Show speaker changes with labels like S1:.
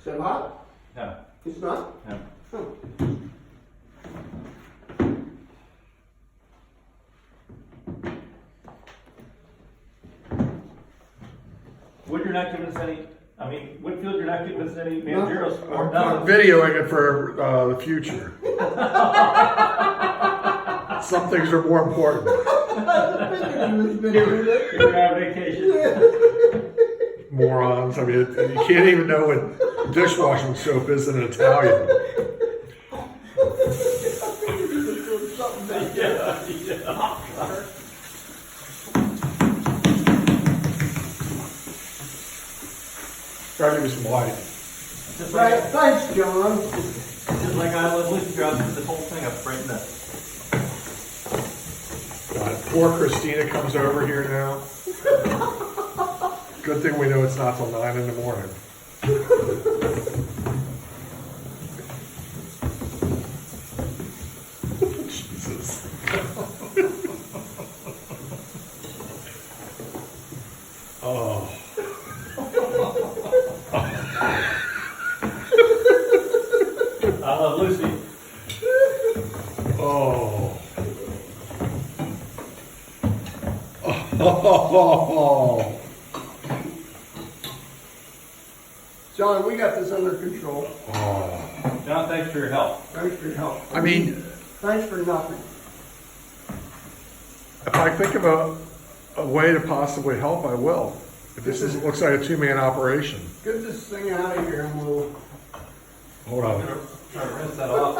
S1: Is it hot?
S2: No.
S1: It's not?
S2: No.
S1: Huh.
S2: Wood, you're not giving us any, I mean, Whitfield, you're not giving us any managerial support.
S3: I'm videoing it for the future. Some things are more important.
S2: You're on vacation.
S3: Morons. I mean, you can't even know what dishwashing soap is in Italian.
S2: Yeah.
S3: Try to give me some light.
S2: Just
S1: Right,
S2: like,
S1: thanks, John.
S2: just like I was listening throughout this whole thing, I've brightened up.
S3: God, poor Christina comes over here now. Good thing we know it's not till 9 in the morning. Jesus. Oh.
S2: I love Lucy.
S3: Oh. Oh.
S1: John, we got this under control.
S3: Oh.
S2: John, thanks for your help.
S1: Thanks for your help.
S3: I mean,
S1: Thanks for nothing.
S3: if I think of a way to possibly help, I will. But this looks like a two-man operation.
S1: Get this thing out of here and we'll
S3: Hold on.
S2: Try to rinse that off.